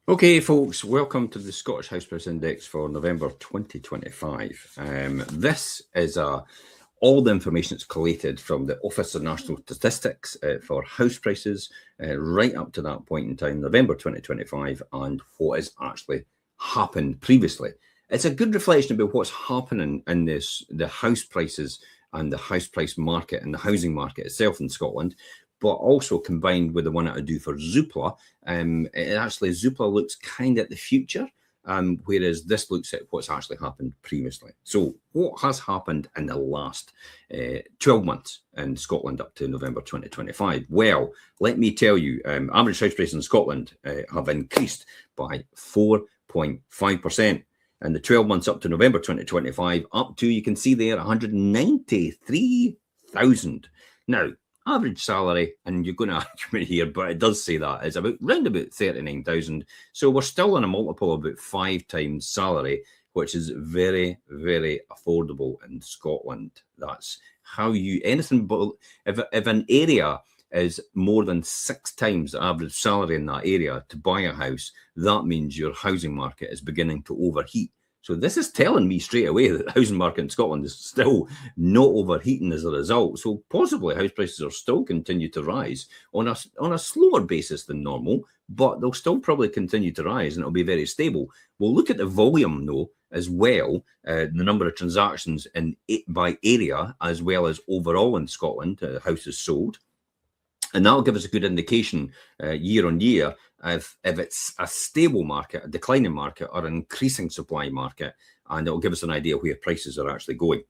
Okay, folks, welcome to the Scottish House Price Index for November 2025. This is all the information that's collated from the Office of National Statistics for house prices right up to that point in time, November 2025, and what has actually happened previously. It's a good reflection about what's happening in the house prices and the house price market and the housing market itself in Scotland, but also combined with the one that I do for Zoopla. Zoopla looks kind of at the future, whereas this looks at what's actually happened previously. So what has happened in the last 12 months in Scotland up to November 2025? Well, let me tell you, average house prices in Scotland have increased by 4.5%. And the 12 months up to November 2025, up to, you can see there, 193,000. Now, average salary, and you're going to argue me here, but it does say that, is round about 39,000. So we're still on a multiple of about 5 times salary, which is very, very affordable in Scotland. That's how anything but, if an area is more than 6 times the average salary in that area to buy a house, that means your housing market is beginning to overheat. So this is telling me straight away that the housing market in Scotland is still not overheating as a result. So possibly house prices are still continue to rise on a slower basis than normal, but they'll still probably continue to rise and it'll be very stable. We'll look at the volume though as well, the number of transactions by area as well as overall in Scotland, houses sold. And that'll give us a good indication year on year if it's a stable market, a declining market, or an increasing supply market, and it'll give us an idea where prices are actually going.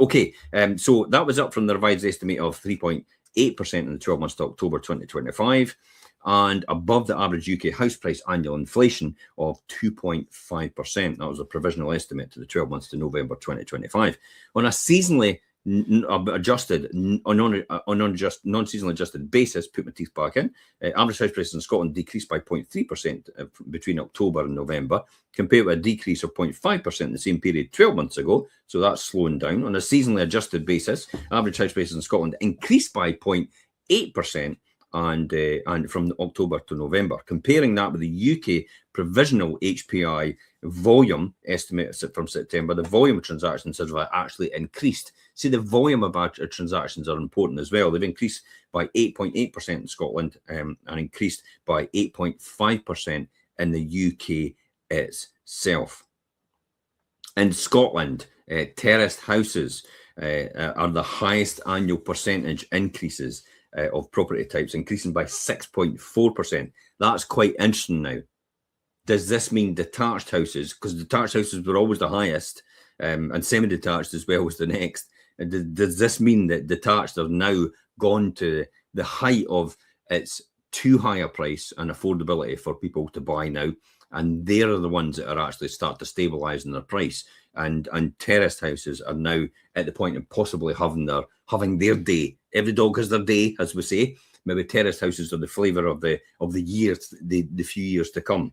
Okay, so that was up from the revised estimate of 3.8% in the 12 months to October 2025, and above the average UK house price annual inflation of 2.5%. That was a provisional estimate to the 12 months to November 2025. On a seasonally adjusted, non-seasonally adjusted basis, put my teeth back in, average house prices in Scotland decreased by 0.3% between October and November, compared with a decrease of 0.5% in the same period 12 months ago. So that's slowing down. On a seasonally adjusted basis, average house prices in Scotland increased by 0.8%. And from October to November, comparing that with the UK provisional HPI volume estimate from September, the volume of transactions has actually increased. See, the volume of transactions are important as well. They've increased by 8.8% in Scotland and increased by 8.5% in the UK itself. In Scotland, terraced houses are the highest annual percentage increases of property types, increasing by 6.4%. That's quite interesting now. Does this mean detached houses? Because detached houses were always the highest, and semi-detached as well was the next. Does this mean that detached are now gone to the height of its too high a price and affordability for people to buy now? And they're the ones that are actually start to stabilise in their price. And terraced houses are now at the point of possibly having their day. Every dog has their day, as we say. Maybe terraced houses are the flavour of the years, the few years to come.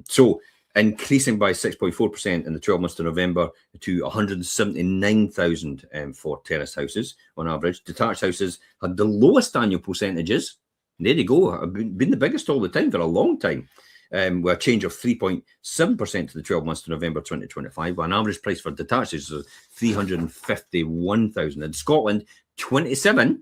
So increasing by 6.4% in the 12 months to November to 179,000 for terraced houses on average. Detached houses had the lowest annual percentages. There you go. Been the biggest all the time for a long time. With a change of 3.7% to the 12 months to November 2025, with an average price for detached houses of 351,000. In Scotland, 27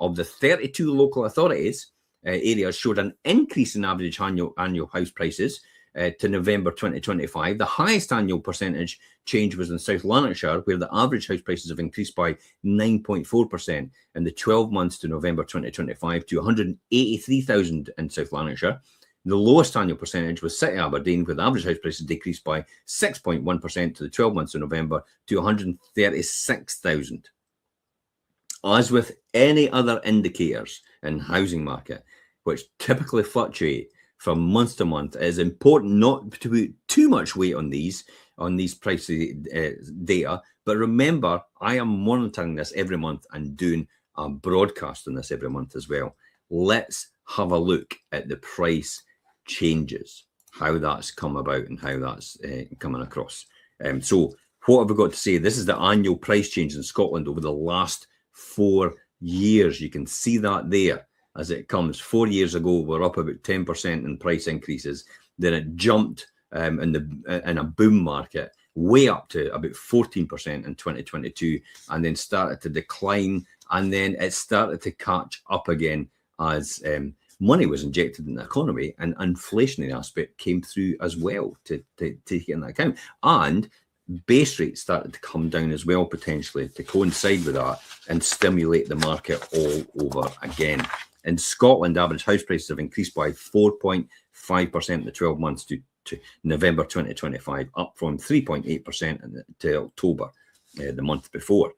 of the 32 local authorities areas showed an increase in average annual house prices to November 2025. The highest annual percentage change was in South Lanarkshire, where the average house prices have increased by 9.4% in the 12 months to November 2025 to 183,000 in South Lanarkshire. The lowest annual percentage was City Aberdeen, where the average house prices decreased by 6.1% to the 12 months of November to 136,000. As with any other indicators in housing market, which typically fluctuate from month to month, it is important not to put too much weight on these price data. But remember, I am monitoring this every month and doing a broadcast on this every month as well. Let's have a look at the price changes, how that's come about and how that's coming across. So what have we got to say? This is the annual price change in Scotland over the last 4 years. You can see that there as it comes. 4 years ago, we're up about 10% in price increases. then it jumped in a boom market way up to about 14% in 2022, and then started to decline, and then it started to catch up again as money was injected in the economy, and inflationary aspect came through as well to take into account. And base rates started to come down as well, potentially, to coincide with that and stimulate the market all over again. In Scotland, average house prices have increased by 4.5% in the 12 months to November 2025, up from 3.8% to October, the month before.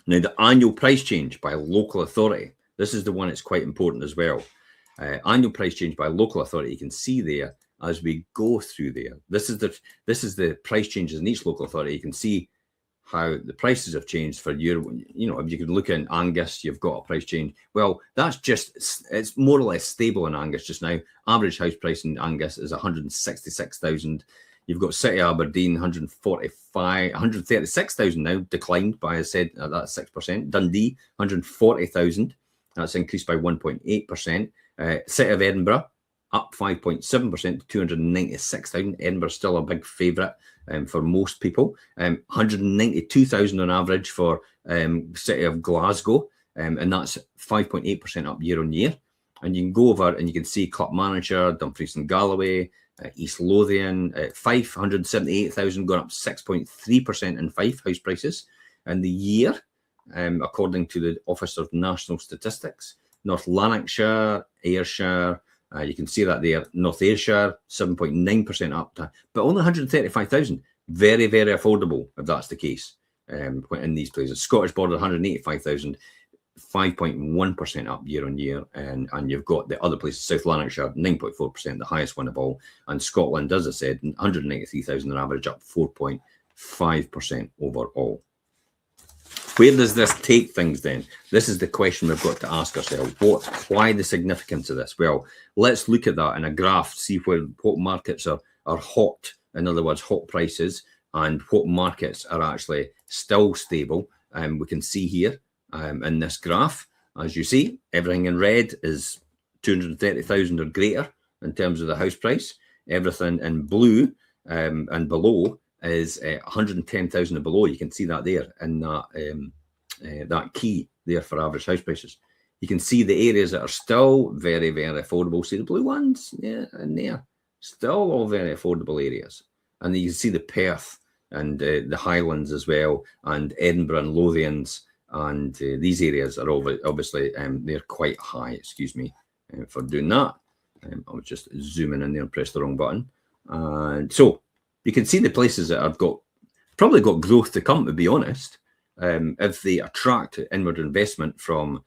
Now, the annual price change by local authority, this is the one that's quite important as well. Annual price change by local authority, you can see there as we go through there. This is the price changes in each local authority. You can see how the prices have changed for your, if you can look in Angus, you've got a price change. Well, that's it's more or less stable in Angus just now. Average house price in Angus is 166,000. You've got City Aberdeen, 136,000 now, declined by, as I said, that's 6%. Dundee, 140,000. That's increased by 1.8%. City of Edinburgh, up 5.7% to 296,000. Edinburgh still a big favourite for most people. 192,000 on average for City of Glasgow, and that's 5.8% up year on year. And you can go over and you can see Clackmannanshire, Dumfries and Galloway, East Lothian, Fife, 178,000, gone up 6.3% in Fife house prices. And the year, according to the Office of National Statistics, North Lanarkshire, Ayrshire, you can see that there, North Ayrshire, 7.9% up, but only 135,000. Very, very affordable, if that's the case, in these places. Scottish Border, 185,000, 5.1% up year on year. And you've got the other places, South Lanarkshire, 9.4%, the highest one of all. And Scotland, as I said, 193,000 on average, up 4.5% overall. Where does this take things then? This is the question we've got to ask ourselves. Why the significance of this? Well, let's look at that in a graph, see what markets are hot, in other words, hot prices, and what markets are actually still stable. We can see here in this graph, as you see, everything in red is 230,000 or greater in terms of the house price. Everything in blue and below is 110,000 and below. You can see that there in that key there for average house prices. You can see the areas that are still very, very affordable. See the blue ones? Yeah, and there. Still all very affordable areas. And then you can see the Perth and the Highlands as well, and Edinburgh and Lothians. And these areas are obviously, they're quite high. Excuse me for doing that. I was just zooming in there and pressed the wrong button. And so you can see the places that have probably got growth to come, to be honest, if they attract inward investment from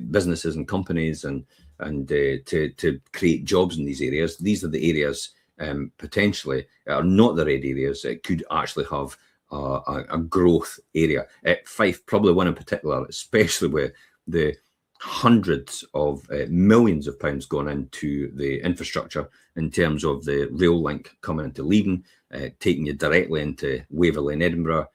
businesses and companies and to create jobs in these areas. These are the areas potentially are not the red areas. It could actually have a growth area. Fife, probably one in particular, especially with the hundreds of millions of pounds gone into the infrastructure in terms of the rail link coming into Leiden, taking you directly into Waverley and Edinburgh,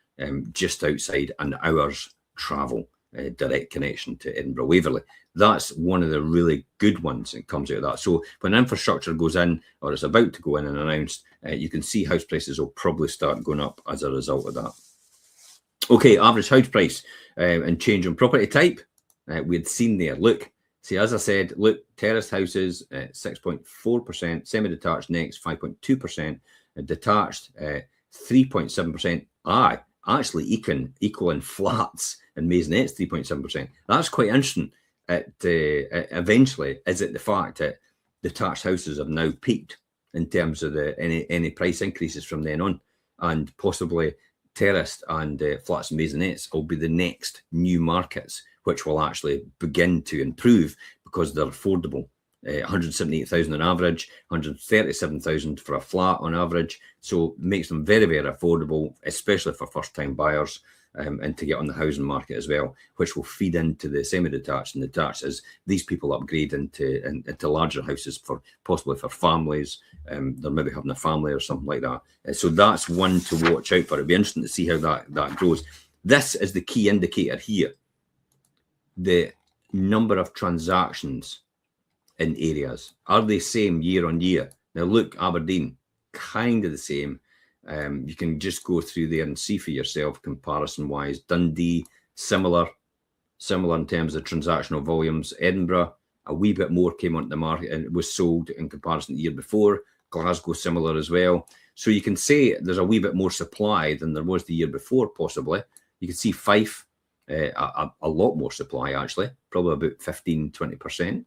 just outside an hour's travel, direct connection to Edinburgh Waverley. That's one of the really good ones that comes out of that. So when infrastructure goes in, or it's about to go in and announced, you can see house prices will probably start going up as a result of that. Okay, average house price and change in property type. We had seen there. Look, see, as I said, look, terraced houses, 6.4%, semi-detached next, 5.2%, detached, 3.7%. Actually equal in flats and maisonettes, 3.7%. That's quite interesting. Eventually, is it the fact that detached houses have now peaked in terms of any price increases from then on, and possibly terraced and flats and maisonettes will be the next new markets, which will actually begin to improve because they're affordable. 178,000 on average, 137,000 for a flat on average. So it makes them very, very affordable, especially for first-time buyers, and to get on the housing market as well, which will feed into the semi-detached and detached as these people upgrade into larger houses for possibly for families. They're maybe having a family or something like that. So that's one to watch out for. It'll be interesting to see how that grows. This is the key indicator here. The number of transactions in areas. Are they same year on year? Now look, Aberdeen, kind of the same. You can just go through there and see for yourself comparison-wise. Dundee, similar in terms of transactional volumes. Edinburgh, a wee bit more came onto the market and was sold in comparison to the year before. Glasgow, similar as well. So you can say there's a wee bit more supply than there was the year before, possibly. You can see Fife, a lot more supply, actually, probably about 15-20%.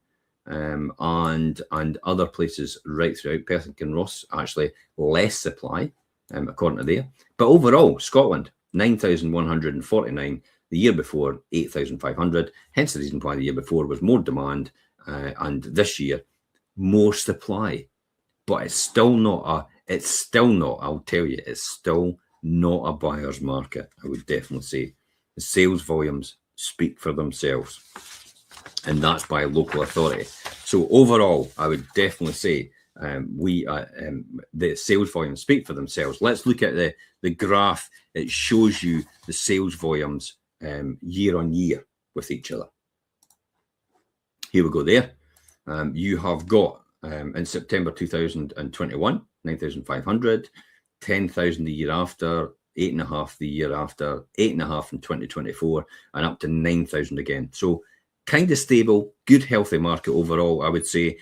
And other places right throughout. Perth and Kinross, actually, less supply, according to there. But overall, Scotland, 9,149. The year before, 8,500. Hence the reason why the year before was more demand, and this year, more supply. But it's still not, I'll tell you, it's still not a buyer's market, I would definitely say. The sales volumes speak for themselves, and that's by local authority. So overall, I would definitely say the sales volumes speak for themselves. Let's look at the graph. It shows you the sales volumes year on year with each other. Here we go there. You have got in September 2021, 9,500, 10,000 the year after, 8.5 the year after, 8.5 in 2024, and up to 9,000 again. So kind of stable, good, healthy market overall, I would say,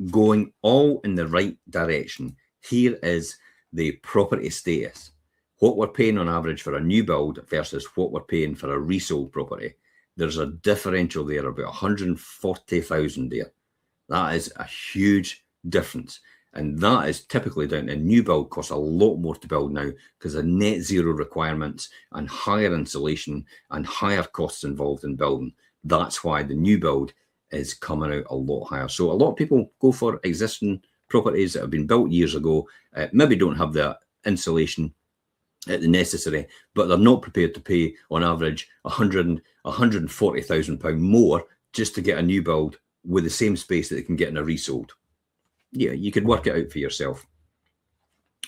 going all in the right direction. Here is the property status. What we're paying on average for a new build versus what we're paying for a resold property. There's a differential there, about 140,000 there. That is a huge difference. And that is typically down to new build costs a lot more to build now because of net zero requirements and higher insulation and higher costs involved in building. That's why the new build is coming out a lot higher. So a lot of people go for existing properties that have been built years ago, maybe don't have the insulation at the necessary, but they're not prepared to pay on average 140,000 pound more just to get a new build with the same space that they can get in a resold. Yeah, you could work it out for yourself.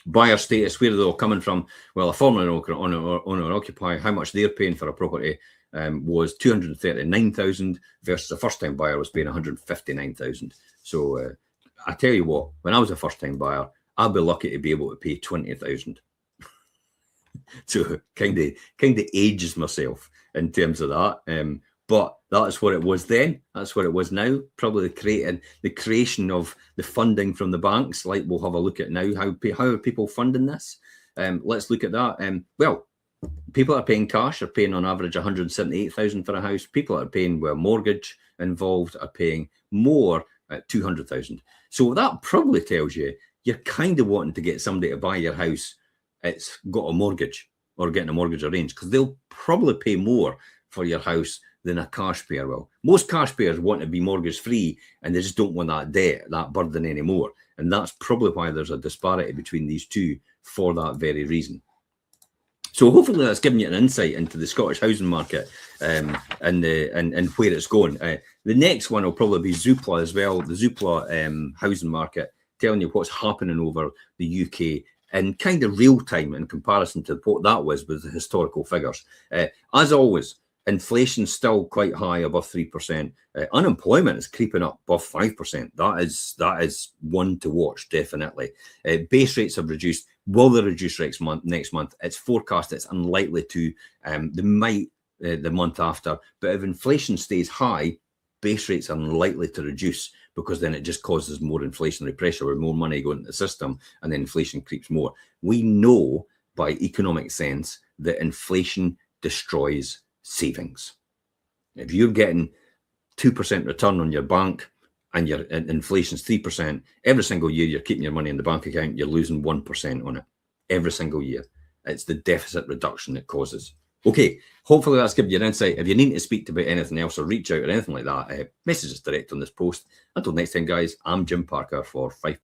Buyer status, where are they all coming from? Well, a former owner occupier, how much they're paying for a property was 239,000 versus a first-time buyer was paying 159,000. So I tell you what, when I was a first-time buyer, I'd be lucky to be able to pay 20,000. So kind of ages myself in terms of that. But that's what it was then. That's what it was now. Probably the creation of the funding from the banks. Like we'll have a look at now. How are people funding this? Let's look at that. Well, people that are paying cash are paying on average 178,000 for a house. People that are paying with a mortgage involved are paying more at 200,000. So that probably tells you you're kind of wanting to get somebody to buy your house. It's got a mortgage or getting a mortgage arranged because they'll probably pay more for your house than a cash payer will. Most cash payers want to be mortgage free and they just don't want that debt, that burden anymore. And that's probably why there's a disparity between these two for that very reason. So hopefully that's given you an insight into the Scottish housing market and where it's going. The next one will probably be Zoopla as well, the Zoopla housing market, telling you what's happening over the UK in kind of real time in comparison to what that was with the historical figures. As always, inflation's still quite high, above 3%. Unemployment is creeping up above 5%. That is one to watch, definitely. Base rates have reduced. Will they reduce next month? It's forecast it's unlikely to. They might the month after. But if inflation stays high, base rates are unlikely to reduce because then it just causes more inflationary pressure with more money going into the system and then inflation creeps more. We know by economic sense that inflation destroys savings. If you're getting 2% return on your bank and your inflation's 3%, every single year you're keeping your money in the bank account, you're losing 1% on it every single year. It's the deficit reduction it causes. Okay, hopefully that's given you an insight. If you need to speak about anything else or reach out or anything like that, message us direct on this post. Until next time, guys, I'm Jim Parker for Fife.